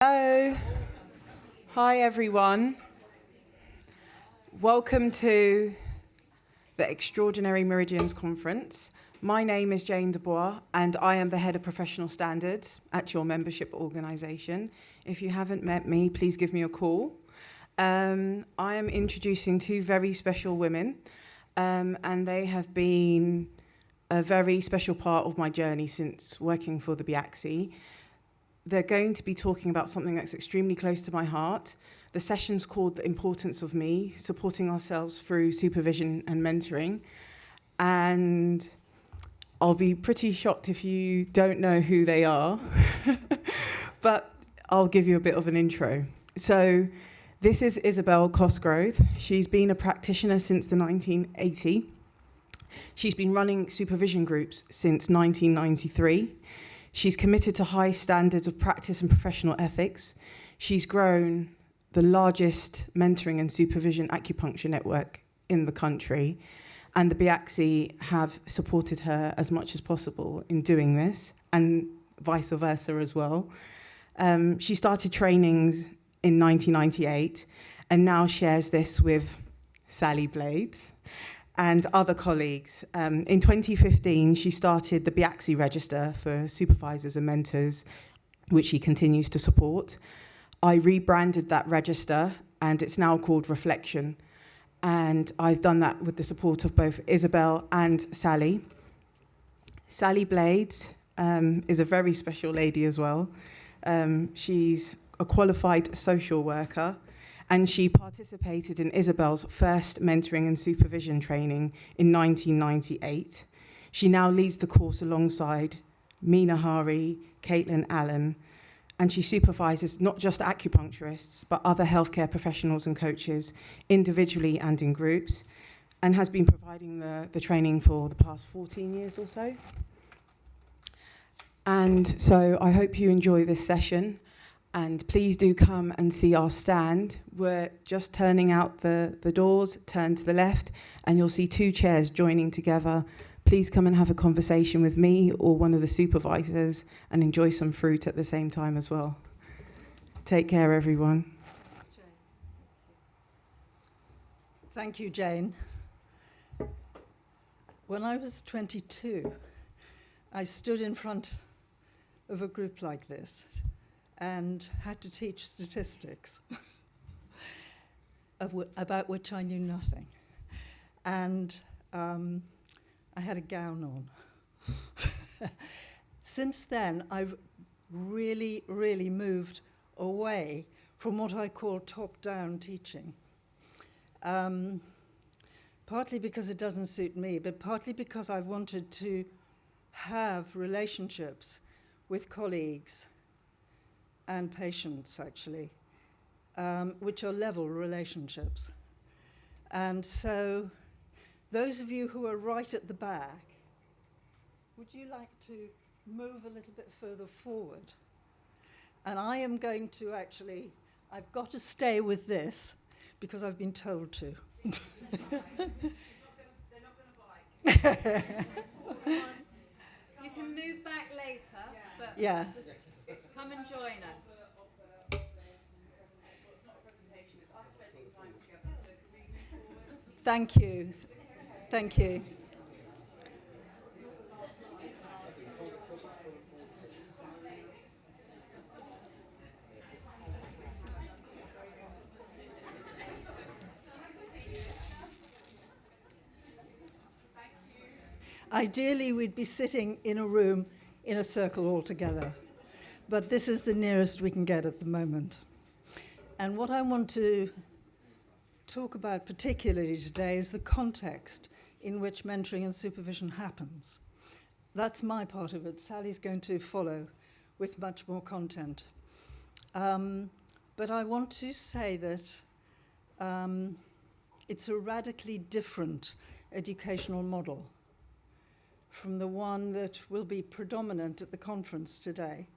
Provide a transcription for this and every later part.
Hello. Hi, everyone. Welcome to the Extraordinary Meridians Conference. My name is Jane Dubois, and I am the Head of Professional Standards at your membership organisation. If you haven't met me, please give me a call. I am introducing two very special women, and they have been a very special part of my journey since working for the BIACSI. They're going to be talking about something that's extremely close to my heart. The session's called The Importance of Me, Supporting Ourselves Through Supervision and Mentoring. And I'll be pretty shocked if you don't know who they are, but I'll give you a bit of an intro. So this is Isobel Cosgrove. She's been a practitioner since the 1980s. She's been running supervision groups since 1993. She's committed to high standards of practice and professional ethics. She's grown the largest mentoring and supervision acupuncture network in the country, and the BIACSI have supported her as much as possible in doing this, and vice versa as well. She started trainings in 1998 and now shares this with Sally Blades and other colleagues. In 2015, she started the BIACSI register for supervisors and mentors, which she continues to support. I rebranded that register, and it's now called Reflection. And I've done that with the support of both Isobel and Sally. Sally Blades is a very special lady as well. She's a qualified social worker, and she participated in Isobel's first mentoring and supervision training in 1998. She now leads the course alongside Meena Hari, Caitlin Allen, and she supervises not just acupuncturists, but other healthcare professionals and coaches, individually and in groups, and has been providing the training for the past 14 years or so. And so I hope you enjoy this session. And please do come and see our stand. We're just turning out the doors, turn to the left, and you'll see two chairs joining together. Please come and have a conversation with me or one of the supervisors and enjoy some fruit at the same time as well. Take care, everyone. Thank you, Jane. When I was 22, I stood in front of a group like this and had to teach statistics about which I knew nothing. And I had a gown on. Since then, I've really, really moved away from what I call top-down teaching. Partly because it doesn't suit me, but partly because I wanted to have relationships with colleagues and patients, actually, which are level relationships. And so those of you who are right at the back, would you like to move a little bit further forward? And I am going to actually, I've got to stay with this because I've been told to. They're not going to bite. You can move back later, but Yeah. just come and join us. Thank you. Thank you. Ideally, we'd be sitting in a room in a circle all together, but this is the nearest we can get at the moment. And what I want to talk about particularly today is the context in which mentoring and supervision happens. That's my part of it. Sally's going to follow with much more content. But I want to say that it's a radically different educational model from the one that will be predominant at the conference today,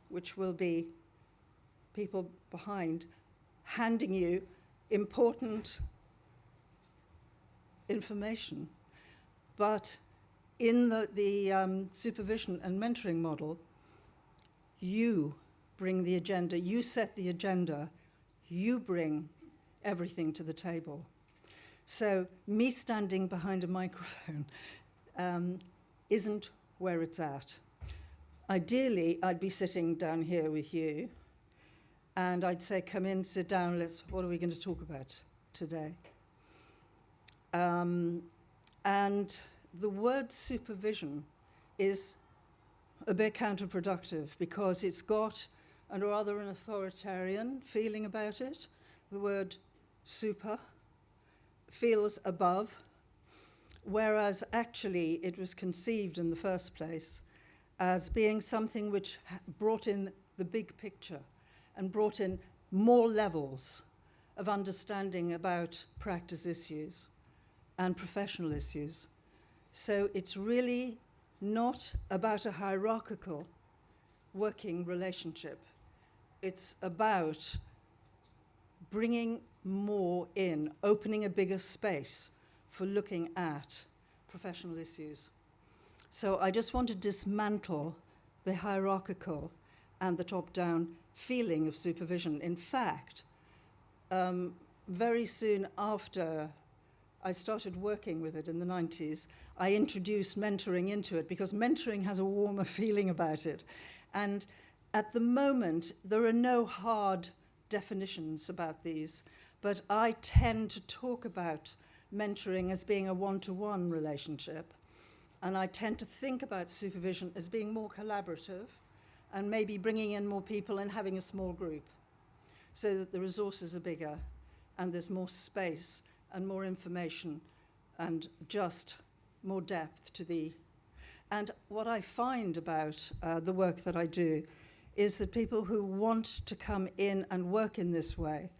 which will be people behind handing you important information. But in the supervision and mentoring model, you bring the agenda. You set the agenda. You bring everything to the table. So me standing behind a microphone isn't where it's at. Ideally, I'd be sitting down here with you, and I'd say, come in, sit down, what are we going to talk about today? And the word supervision is a bit counterproductive because it's got a rather an authoritarian feeling about it. The word super feels above, whereas actually it was conceived in the first place as being something which brought in the big picture and brought in more levels of understanding about practice issues and professional issues. So it's really not about a hierarchical working relationship. It's about bringing more in, opening a bigger space for looking at professional issues. So I just want to dismantle the hierarchical and the top-down feeling of supervision. In fact, very soon after I started working with it in the 90s, I introduced mentoring into it because mentoring has a warmer feeling about it. And at the moment, there are no hard definitions about these, but I tend to talk about mentoring as being a one-to-one relationship. And I tend to think about supervision as being more collaborative and maybe bringing in more people and having a small group so that the resources are bigger and there's more space and more information and just more depth to the... And what I find about the work that I do is that people who want to come in and work in this way,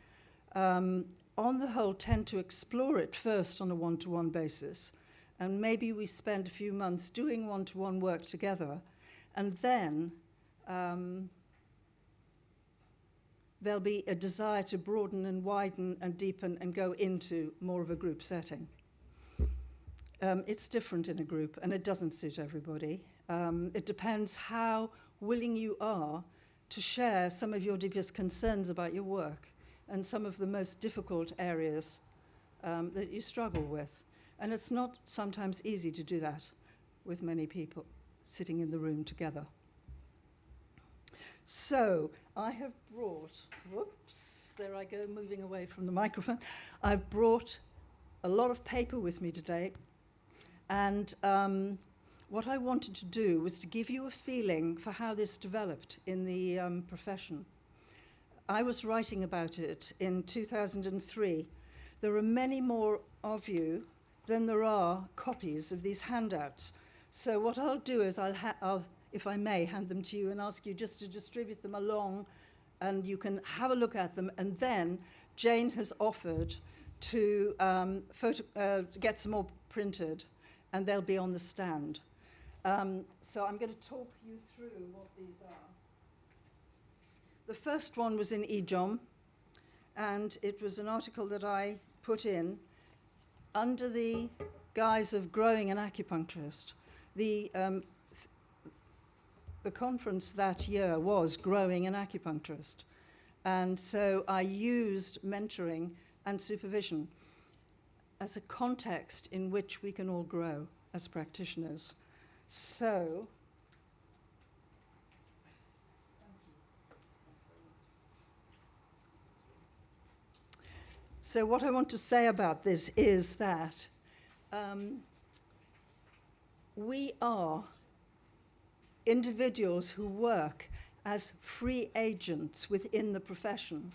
on the whole, tend to explore it first on a one-to-one basis. And maybe we spend a few months doing one-to-one work together, and then there'll be a desire to broaden and widen and deepen and go into more of a group setting. It's different in a group, and it doesn't suit everybody. It depends how willing you are to share some of your deepest concerns about your work and some of the most difficult areas that you struggle with. And it's not sometimes easy to do that with many people sitting in the room together. So I have brought, whoops, there I go, moving away from the microphone. I've brought a lot of paper with me today. And what I wanted to do was to give you a feeling for how this developed in the profession. I was writing about it in 2003. There are many more of you than there are copies of these handouts. So what I'll do is I'll, if I may, hand them to you and ask you just to distribute them along, and you can have a look at them. And then Jane has offered to get some more printed, and they'll be on the stand. So I'm going to talk you through what these are. The first one was in EJOM, and it was an article that I put in under the guise of growing an acupuncturist. The conference that year was growing an acupuncturist. And so I used mentoring and supervision as a context in which we can all grow as practitioners. So, what I want to say about this is that we are individuals who work as free agents within the profession.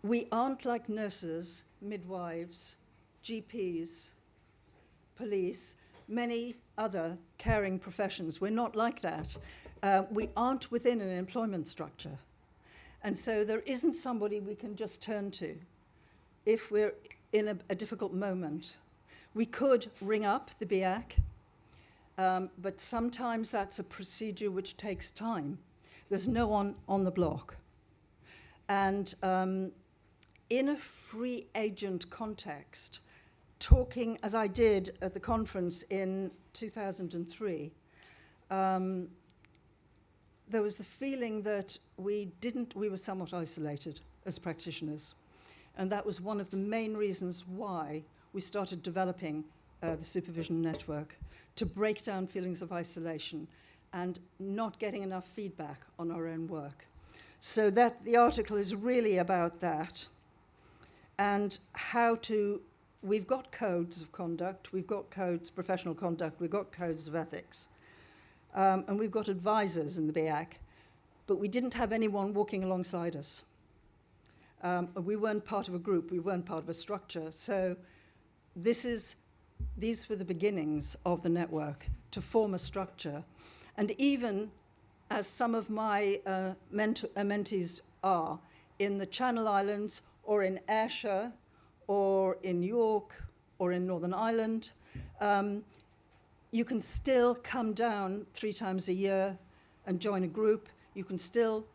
We aren't like nurses, midwives, GPs, police, many other caring professions. We're not like that. We aren't within an employment structure. And so there isn't somebody we can just turn to if we're in a difficult moment. We could ring up the BIAC, but sometimes that's a procedure which takes time. There's no one on the block. And in a free agent context, talking as I did at the conference in 2003, there was the feeling that we were somewhat isolated as practitioners. And that was one of the main reasons why we started developing the supervision network, to break down feelings of isolation and not getting enough feedback on our own work. So that the article is really about that, and we've got codes of conduct, we've got codes, professional conduct, we've got codes of ethics, and we've got advisors in the BIAC, but we didn't have anyone walking alongside us. We weren't part of a group, we weren't part of a structure, so these were the beginnings of the network, to form a structure. And even as some of my mentees are in the Channel Islands, or in Ayrshire, or in York, or in Northern Ireland, you can still come down 3 times a year and join a group. You can still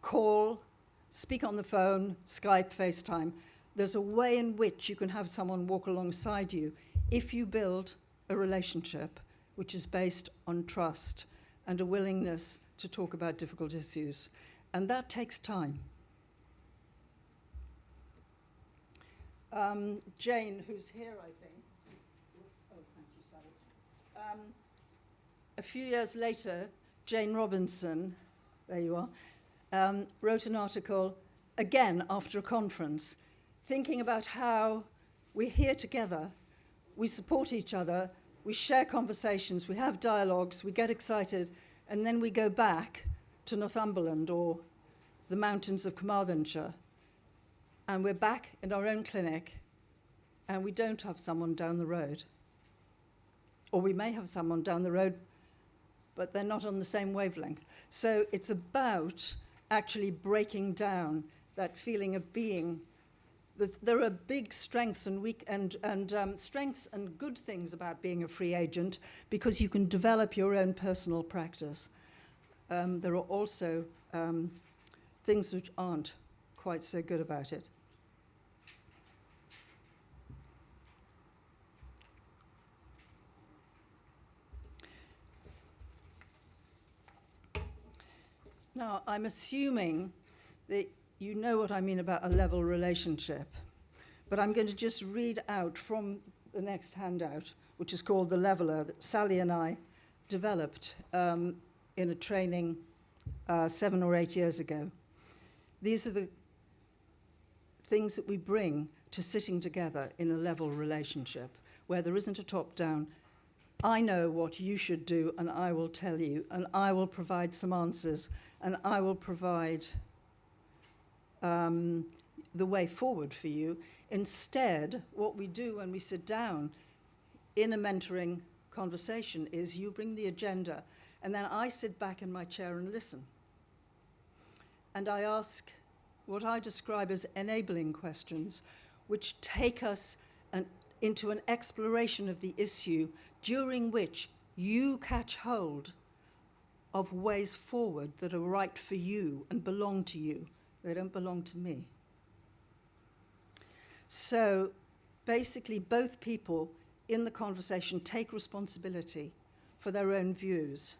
call, speak on the phone, Skype, FaceTime. There's a way in which you can have someone walk alongside you if you build a relationship which is based on trust and a willingness to talk about difficult issues. And that takes time. Jane, who's here, I think. Oh, thank you, Sally. A few years later, Jane Robinson, there you are, wrote an article, again after a conference, thinking about how we're here together, we support each other, we share conversations, we have dialogues, we get excited, and then we go back to Northumberland or the mountains of Carmarthenshire, and we're back in our own clinic, and we don't have someone down the road. Or we may have someone down the road, but they're not on the same wavelength. So it's about actually breaking down that feeling of being. There are big strengths and strengths and good things about being a free agent, because you can develop your own personal practice. There are also things which aren't quite so good about it. Now, I'm assuming that you know what I mean about a level relationship, but I'm going to just read out from the next handout, which is called The Leveler, that Sally and I developed in a training 7 or 8 years ago. These are the things that we bring to sitting together in a level relationship, where there isn't a top-down, I know what you should do, and I will tell you, and I will provide some answers, and I will provide the way forward for you. Instead, what we do when we sit down in a mentoring conversation is you bring the agenda, and then I sit back in my chair and listen. And I ask what I describe as enabling questions, which take us into an exploration of the issue, during which you catch hold of ways forward that are right for you and belong to you. They don't belong to me. So basically, both people in the conversation take responsibility for their own views.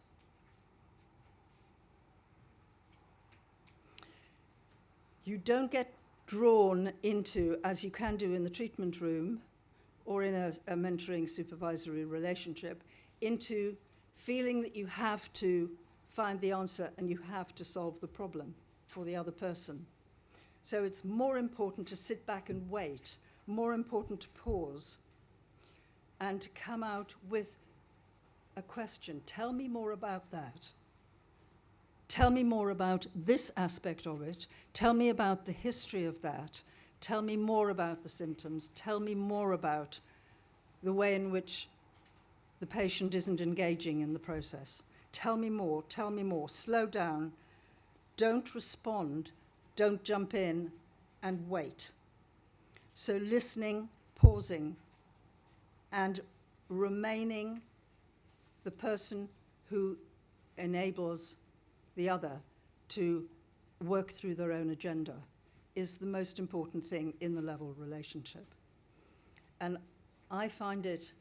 You don't get drawn into, as you can do in the treatment room or in a mentoring supervisory relationship, into feeling that you have to find the answer and you have to solve the problem for the other person. So it's more important to sit back and wait, more important to pause, and to come out with a question. Tell me more about that. Tell me more about this aspect of it. Tell me about the history of that. Tell me more about the symptoms. Tell me more about the way in which the patient isn't engaging in the process. Tell me more, tell me more. Slow down. Don't respond. Don't jump in, and wait. So listening, pausing, and remaining the person who enables the other to work through their own agenda is the most important thing in the level relationship. And I find it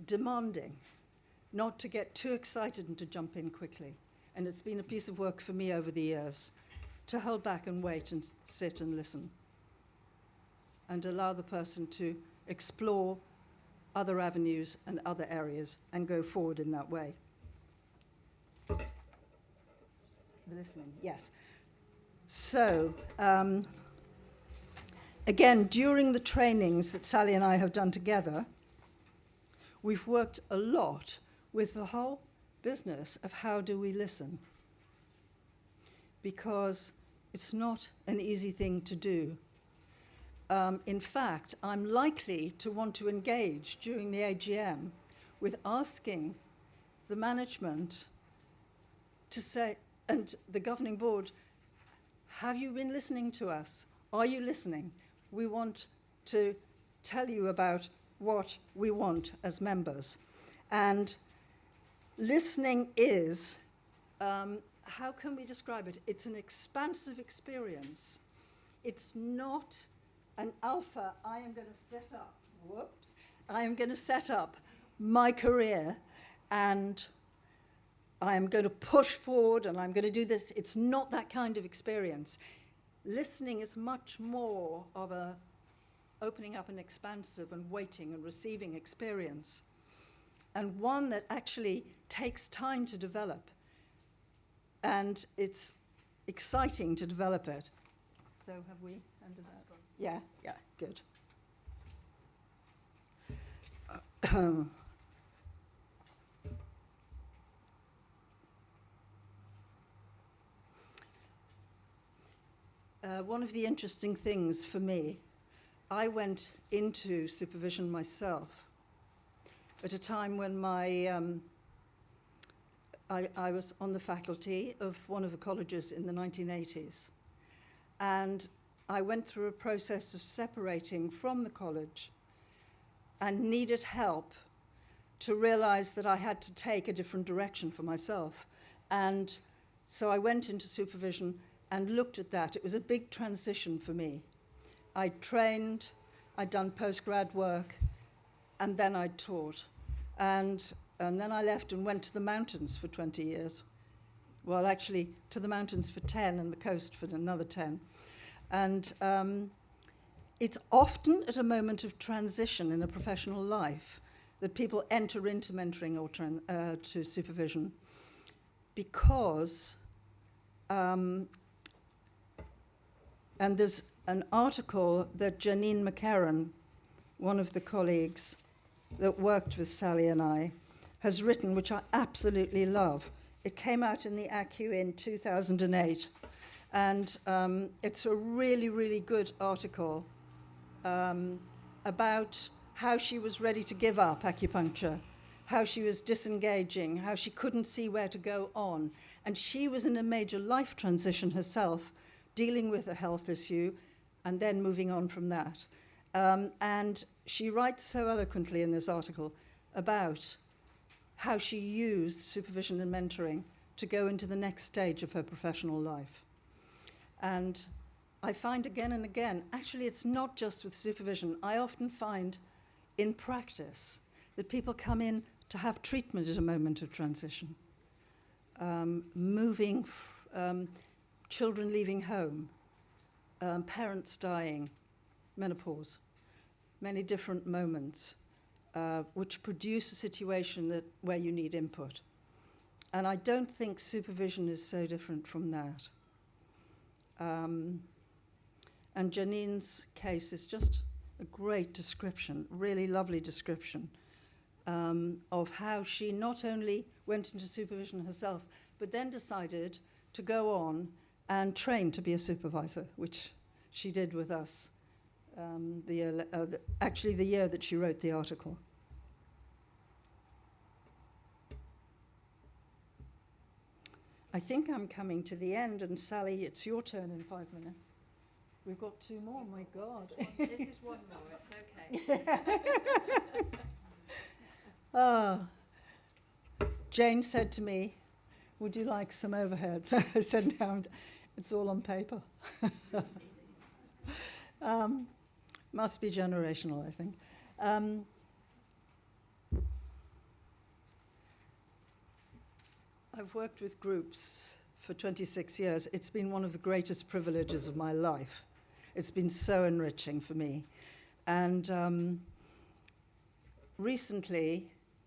demanding not to get too excited and to jump in quickly. And it's been a piece of work for me over the years to hold back and wait and sit and listen and allow the person to explore other avenues and other areas and go forward in that way. The listening, yes. So, again, during the trainings that Sally and I have done together, we've worked a lot with the whole business of how do we listen, because it's not an easy thing to do. In fact, I'm likely to want to engage during the AGM with asking the management to say, and the governing board, have you been listening to us? Are you listening? We want to tell you about what we want as members. And listening is, how can we describe it? It's an expansive experience. It's not an alpha, I am going to set up my career and I am going to push forward and I'm going to do this. It's not that kind of experience. Listening is much more of a opening up an expansive and waiting and receiving experience, and one that actually takes time to develop, and it's exciting to develop it. So have we ended that? Yeah, good. One of the interesting things for me, I went into supervision myself at a time when I was on the faculty of one of the colleges in the 1980s. And I went through a process of separating from the college and needed help to realize that I had to take a different direction for myself. And so I went into supervision and looked at that. It was a big transition for me. I'd trained, I'd done postgrad work, and then I'd taught. And then I left and went to the mountains for 20 years. Well, actually, to the mountains for 10 and the coast for another 10. And it's often at a moment of transition in a professional life that people enter into mentoring or to supervision, because, and there's an article that Janine McCarran, one of the colleagues that worked with Sally and I, has written, which I absolutely love. It came out in the ACU in 2008. And it's a really, really good article about how she was ready to give up acupuncture, how she was disengaging, how she couldn't see where to go on. And she was in a major life transition herself, dealing with a health issue and then moving on from that. And she writes so eloquently in this article about how she used supervision and mentoring to go into the next stage of her professional life. And I find again and again, actually it's not just with supervision. I often find in practice that people come in to have treatment at a moment of transition. Children leaving home, parents dying, menopause, many different moments which produce a situation where you need input. And I don't think supervision is so different from that. And Janine's case is just a great description, really lovely description of how she not only went into supervision herself, but then decided to go on and train to be a supervisor, which she did with us actually the year that she wrote the article. I think I'm coming to the end, and Sally, it's your turn in 5 minutes. We've got 2 more, my God. This is one more, it's okay. Jane said to me, would you like some overhead? So I said, no, it's all on paper. Must be generational, I think. I've worked with groups for 26 years. It's been one of the greatest privileges of my life. It's been so enriching for me. And recently,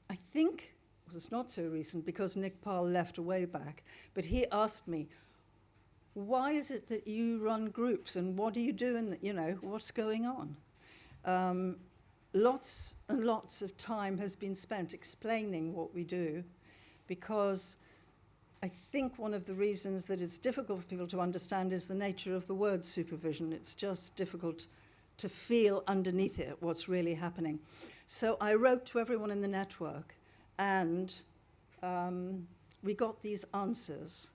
I think, it was not so recent because Nick Parle left a way back, but he asked me, why is it that you run groups and what do you do and what's going on? Lots and lots of time has been spent explaining what we do, because I think one of the reasons that it's difficult for people to understand is the nature of the word supervision. It's just difficult to feel underneath it what's really happening. So I wrote to everyone in the network, and we got these answers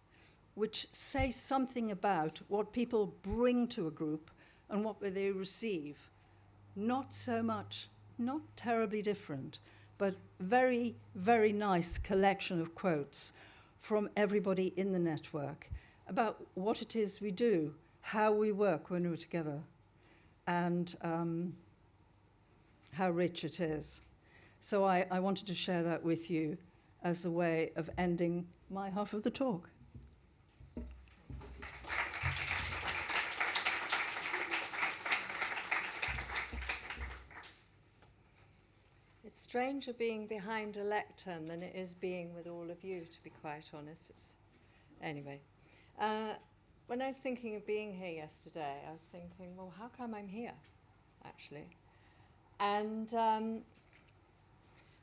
which say something about what people bring to a group and what they receive. Not so much, not terribly different, but very, very nice collection of quotes from everybody in the network about what it is we do, how we work when we're together, and how rich it is. So I wanted to share that with you as a way of ending my half of the talk. It's stranger being behind a lectern than it is being with all of you, to be quite honest. Anyway, when I was thinking of being here yesterday, I was thinking, well, how come I'm here, actually? And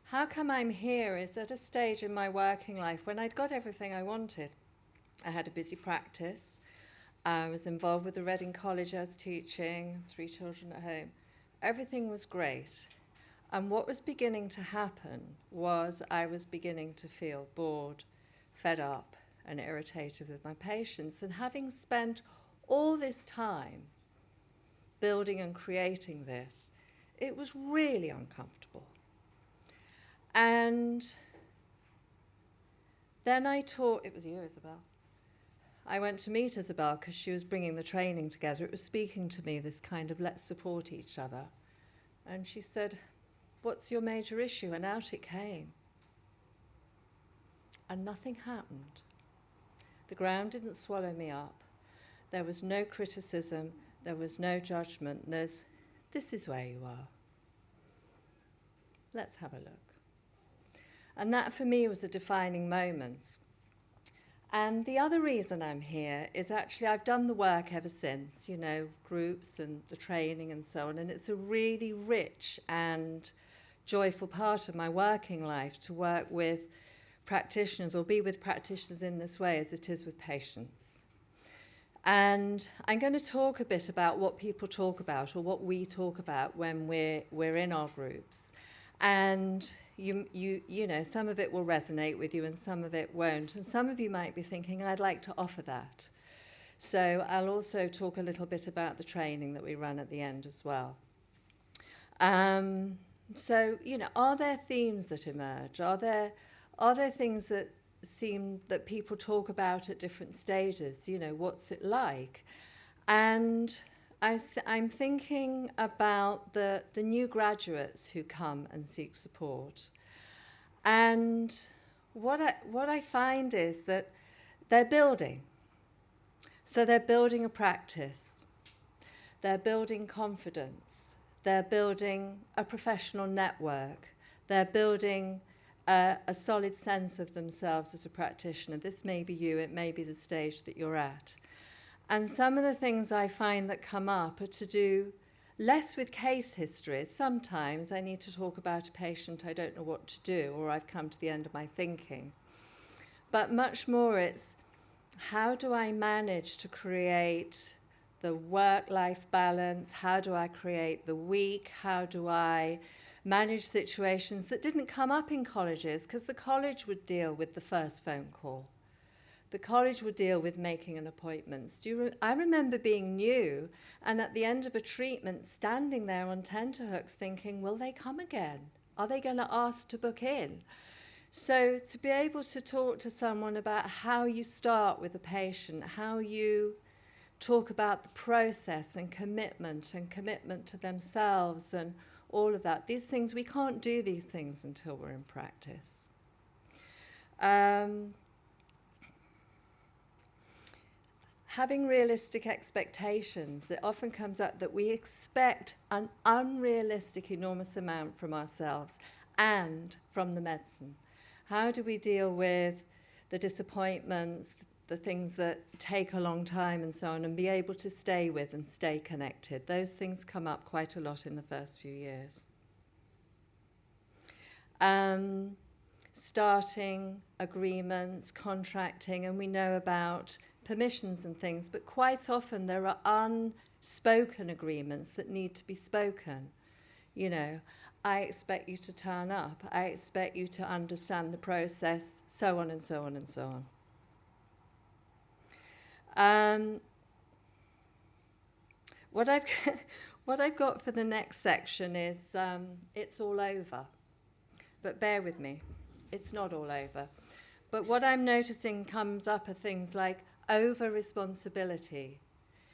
how come I'm here is at a stage in my working life when I'd got everything I wanted. I had a busy practice. I was involved with the Reading College I was teaching, 3 children at home. Everything was great. And what was beginning to happen was I was beginning to feel bored, fed up, and irritated with my patients. And having spent all this time building and creating this, it was really uncomfortable. And then I taught, it was you, Isobel. I went to meet Isobel because she was bringing the training together. It was speaking to me, this kind of let's support each other. And she said, what's your major issue? And out it came. And nothing happened. The ground didn't swallow me up. There was no criticism. There was no judgment. This is where you are. Let's have a look. And that for me was a defining moment. And the other reason I'm here is actually I've done the work ever since, groups and the training and so on. And it's a really rich and joyful part of my working life to work with practitioners or be with practitioners in this way as it is with patients. And I'm going to talk a bit about what people talk about or what we talk about when we're in our groups. And you know, some of it will resonate with you and some of it won't. And some of you might be thinking, I'd like to offer that. So I'll also talk a little bit about the training that we run at the end as well. So, are there themes that emerge? Are there things that seem that people talk about at different stages? What's it like? And I'm thinking about the new graduates who come and seek support. And what I find is that they're building. So they're building a practice. They're building confidence. They're building a professional network. They're building a solid sense of themselves as a practitioner. This may be you. It may be the stage that you're at. And some of the things I find that come up are to do less with case histories. Sometimes I need to talk about a patient, I don't know what to do, or I've come to the end of my thinking. But much more it's, how do I manage to create the work-life balance? How do I create the week? How do I manage situations that didn't come up in colleges? Because the college would deal with the first phone call. The college would deal with making an appointment. I remember being new and at the end of a treatment standing there on tenterhooks thinking, will they come again? Are they going to ask to book in? So to be able to talk to someone about how you start with a patient, how you talk about the process and commitment to themselves and all of that. These things, we can't do these things until we're in practice. having realistic expectations. It often comes up that we expect an unrealistic, enormous amount from ourselves and from the medicine. How do we deal with the disappointments, the things that take a long time and so on, and be able to stay with and stay connected? Those things come up quite a lot in the first few years. Starting agreements, contracting, and we know about permissions and things, but quite often there are unspoken agreements that need to be spoken. You know, I expect you to turn up, I expect you to understand the process, so on and so on and so on. What I've got for the next section is it's all over. But bear with me, it's not all over. But what I'm noticing comes up are things like over-responsibility.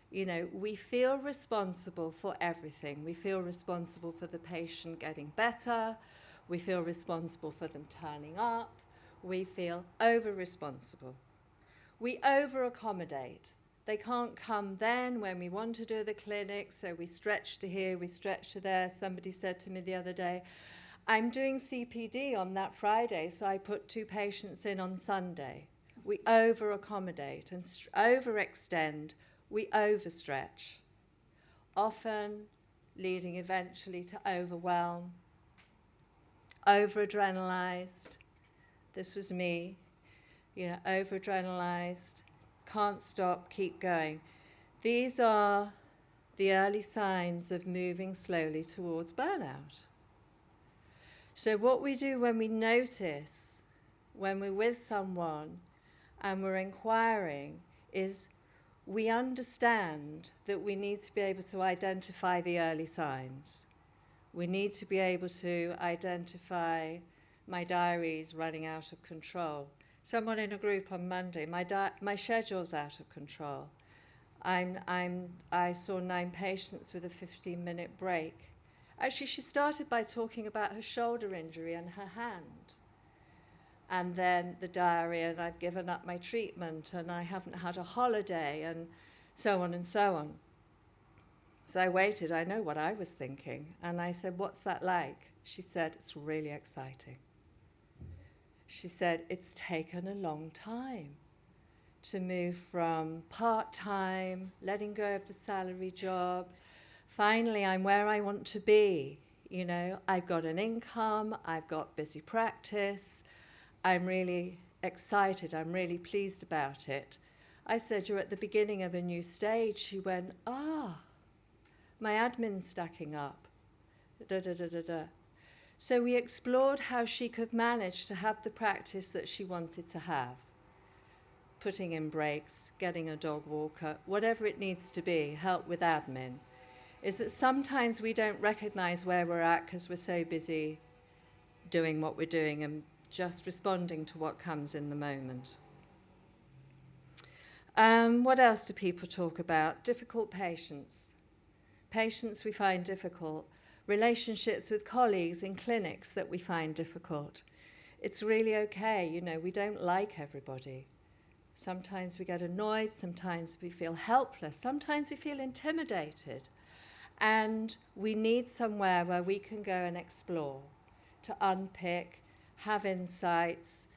You know, we feel responsible for everything. We feel responsible for the patient getting better. We feel responsible for them turning up. We feel over-responsible. We over-accommodate. They can't come then when we want to do the clinic, so we stretch to here, we stretch to there. Somebody said to me the other day, I'm doing CPD on that Friday, so I put 2 patients in on Sunday. We over-accommodate and overextend. We overstretch, often leading eventually to overwhelm, over-adrenalized. This was me, you know, over-adrenalized, can't stop, keep going. These are the early signs of moving slowly towards burnout. So what we do when we notice, when we're with someone and we're inquiring, is we understand that we need to be able to identify the early signs. We need to be able to identify my diary's running out of control. Someone in a group on Monday, my schedule's out of control. I saw 9 patients with a 15-minute break. Actually, she started by talking about her shoulder injury and her hand. And then the diary, and I've given up my treatment, and I haven't had a holiday, and so on and so on. So I waited. I know what I was thinking. And I said, what's that like? She said, it's really exciting. She said, it's taken a long time to move from part-time, letting go of the salary job. Finally, I'm where I want to be. You know, I've got an income, I've got busy practice. I'm really excited, I'm really pleased about it. I said, you're at the beginning of a new stage. She went, my admin's stacking up. So we explored how she could manage to have the practice that she wanted to have. Putting in breaks, getting a dog walker, whatever it needs to be, help with admin. Is that sometimes we don't recognize where we're at because we're so busy doing what we're doing and just responding to what comes in the moment. What else do people talk about? Difficult patients. Patients we find difficult. Relationships with colleagues in clinics that we find difficult. It's really okay, you know, we don't like everybody. Sometimes we get annoyed, sometimes we feel helpless, sometimes we feel intimidated. And we need somewhere where we can go and explore, to unpick, have insights,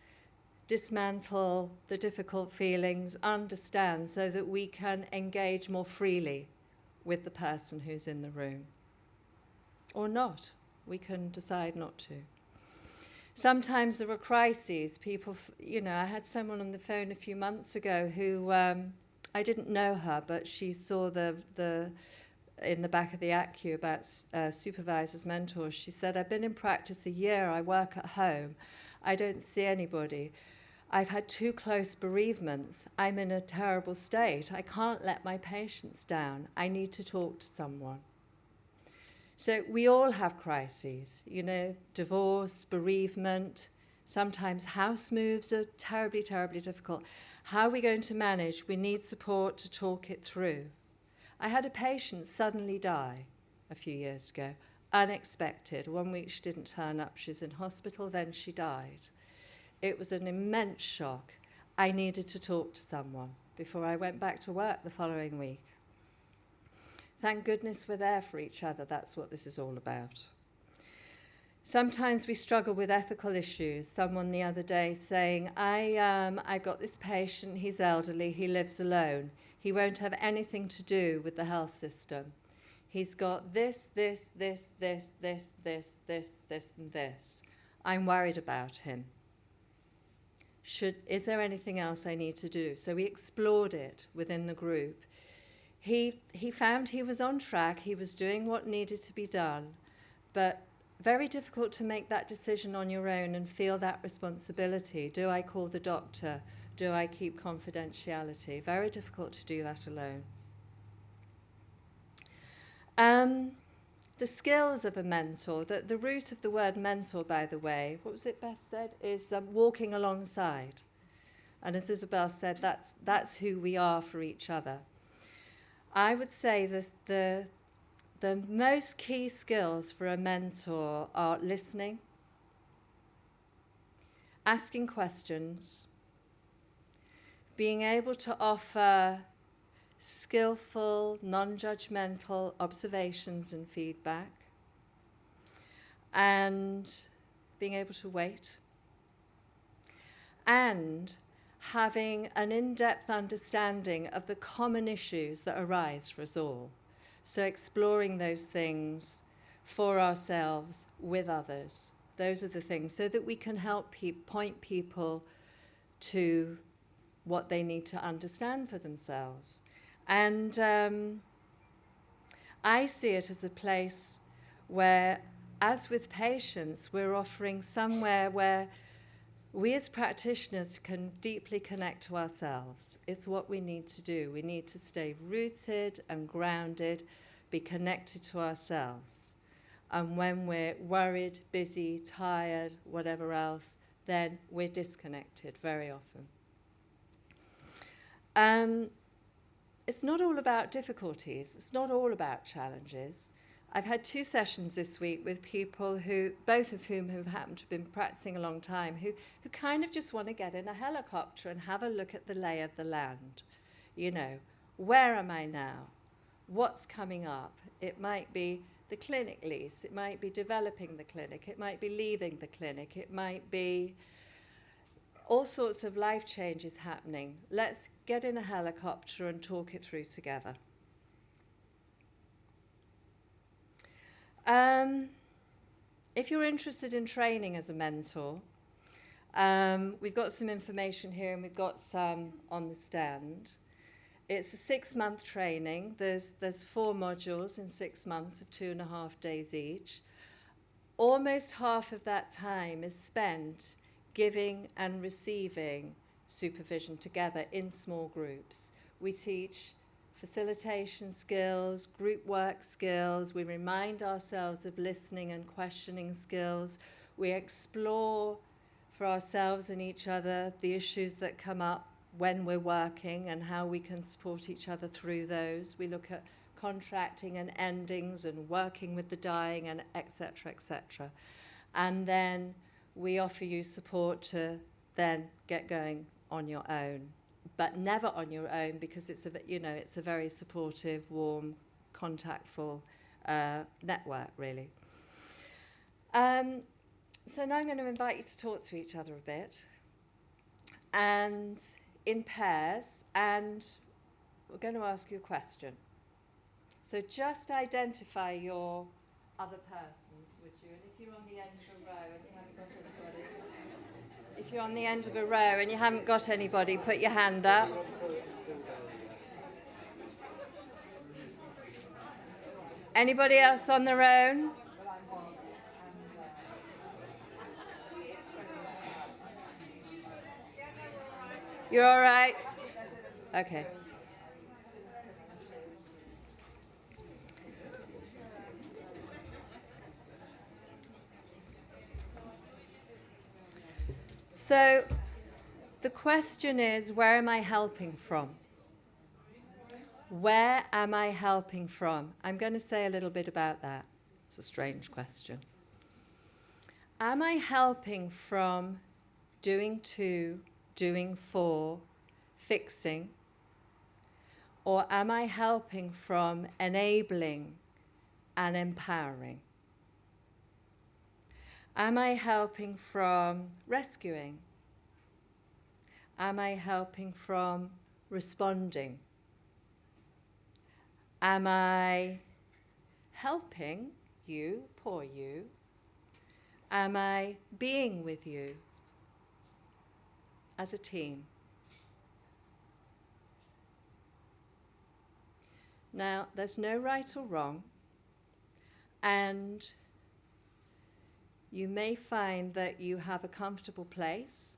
dismantle the difficult feelings, understand, so that we can engage more freely with the person who's in the room. Or not. We can decide not to. Sometimes there are crises. People, you know, I had someone on the phone a few months ago who, I didn't know her, but she saw the in the back of the ACU about supervisors, mentors. She said, I've been in practice a year, I work at home, I don't see anybody. I've had 2 close bereavements. I'm in a terrible state. I can't let my patients down. I need to talk to someone. So we all have crises, you know, divorce, bereavement, sometimes house moves are terribly, terribly difficult. How are we going to manage? We need support to talk it through. I had a patient suddenly die a few years ago, unexpected. 1 week she didn't turn up, she's in hospital, then she died. It was an immense shock. I needed to talk to someone before I went back to work the following week. Thank goodness we're there for each other. That's what this is all about. Sometimes we struggle with ethical issues. Someone the other day saying, I got this patient, he's elderly, he lives alone. He won't have anything to do with the health system. He's got this, and this. I'm worried about him. Is there anything else I need to do? So we explored it within the group. He found he was on track, he was doing what needed to be done, but very difficult to make that decision on your own and feel that responsibility. Do I call the doctor? Do I keep confidentiality? Very difficult to do that alone. The skills of a mentor, the root of the word mentor, by the way, what was it Beth said, is walking alongside. And as Isobel said, that's who we are for each other. I would say the most key skills for a mentor are listening, asking questions, being able to offer skillful, non-judgmental observations and feedback, and being able to wait, and having an in-depth understanding of the common issues that arise for us all. So exploring those things for ourselves, with others. Those are the things, so that we can help point people to what they need to understand for themselves. And I see it as a place where, as with patients, we're offering somewhere where we as practitioners can deeply connect to ourselves. It's what we need to do. We need to stay rooted and grounded, be connected to ourselves. And when we're worried, busy, tired, whatever else, then we're disconnected very often. It's not all about difficulties. It's not all about challenges. I've had 2 sessions this week with people who, both of whom have happened to have been practicing a long time, who kind of just want to get in a helicopter and have a look at the lay of the land. You know, where am I now? What's coming up? It might be the clinic lease. It might be developing the clinic. It might be leaving the clinic. It might be all sorts of life changes happening. Let's get in a helicopter and talk it through together. If you're interested in training as a mentor, we've got some information here and we've got some on the stand. It's a 6-month training. There's 4 modules in 6 months of 2.5 days each. Almost half of that time is spent giving and receiving supervision together in small groups. We teach facilitation skills, group work skills. We remind ourselves of listening and questioning skills. We explore for ourselves and each other the issues that come up when we're working and how we can support each other through those. We look at contracting and endings and working with the dying and et cetera, and then we offer you support to then get going on your own, but never on your own, because it's a very supportive, warm, contactful network, really. So now I'm going to invite you to talk to each other a bit, and in pairs, and we're going to ask you a question. So just identify your other person, would you? And if you're on the end of a row and you haven't got anybody, if you're on the end of a row and you haven't got anybody, put your hand up. Anybody else on their own? You're all right? Okay. So the question is, where am I helping from? Where am I helping from? I'm going to say a little bit about that. It's a strange question. Am I helping from doing to, doing for, fixing, Or am I helping from enabling and empowering? Am I helping from rescuing? Am I helping from responding? Am I helping you, poor you? Am I being with you as a team? Now, there's no right or wrong, and you may find that you have a comfortable place,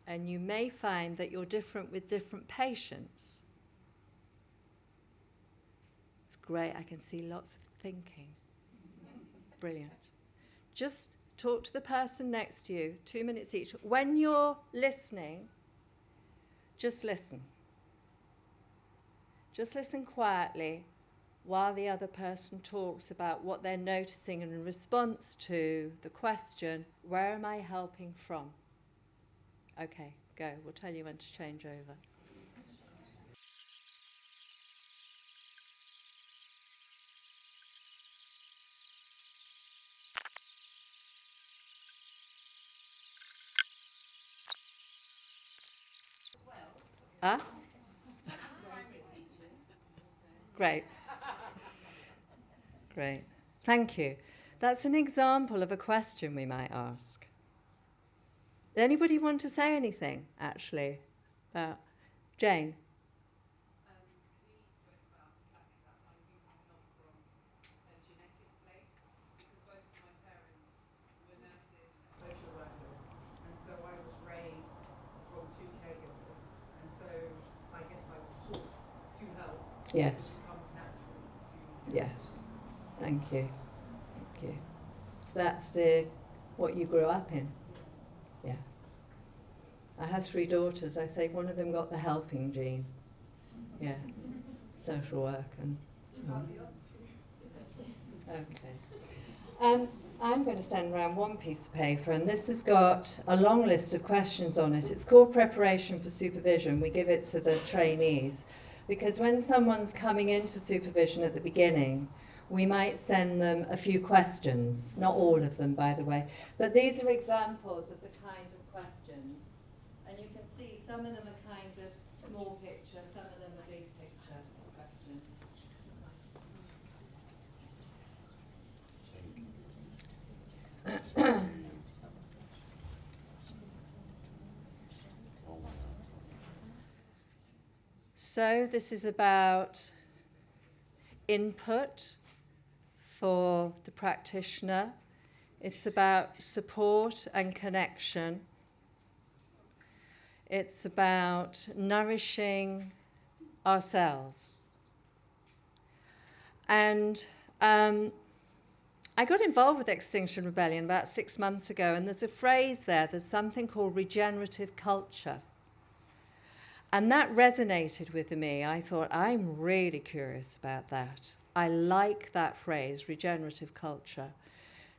and you may find that you're different with different patients. It's great, I can see lots of thinking. Brilliant. Just talk to the person next to you, 2 minutes each. When you're listening, just listen. Just listen quietly while the other person talks about what they're noticing in response to the question, where am I helping from? Okay, go. We'll tell you when to change over. Huh? Great. Great. Thank you. That's an example of a question we might ask. Anybody want to say anything, actually, about Jane? We spoke about the fact that I think I come from a genetic place because both of my parents were nurses and social workers, and so I was raised from two caregivers, and so I guess I was taught to help. Yes. It comes natural to. Yes. Thank you. Thank you. So that's what you grew up in? Yeah. I have 3 daughters. I say one of them got the helping gene. Yeah. Social work and so on. Okay. I'm going to send around one piece of paper, and this has got a long list of questions on it. It's called Preparation for Supervision. We give it to the trainees because when someone's coming into supervision at the beginning, we might send them a few questions, not all of them, by the way, but these are examples of the kind of questions. And you can see some of them are kind of small picture, some of them are big picture questions. So this is about input for the practitioner. It's about support and connection. It's about nourishing ourselves. And I got involved with Extinction Rebellion about 6 months ago, and there's a phrase there's something called regenerative culture. And that resonated with me. I thought, I'm really curious about that. I like that phrase, regenerative culture.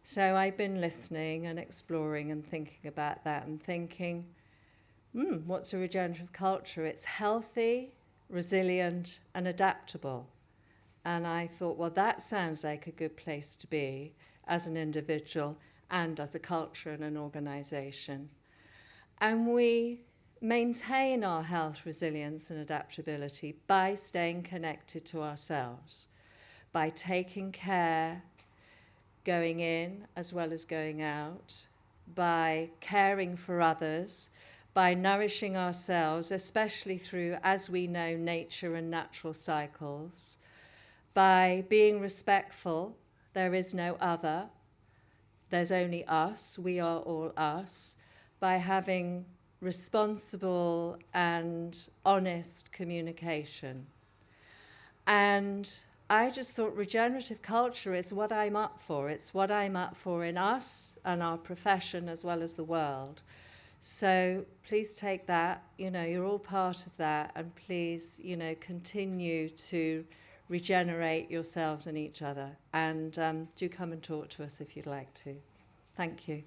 So I've been listening and exploring and thinking about that and thinking, what's a regenerative culture? It's healthy, resilient, and adaptable. And I thought, well, that sounds like a good place to be as an individual and as a culture and an organisation. And we maintain our health, resilience, and adaptability by staying connected to ourselves, by taking care, going in as well as going out, by caring for others, by nourishing ourselves, especially through, as we know, nature and natural cycles, by being respectful. There is no other. There's only us. We are all us. By having responsible and honest communication. And I just thought regenerative culture is what I'm up for. It's what I'm up for in us and our profession as well as the world. So please take that, you're all part of that, and please, continue to regenerate yourselves and each other. And do come and talk to us if you'd like to. Thank you.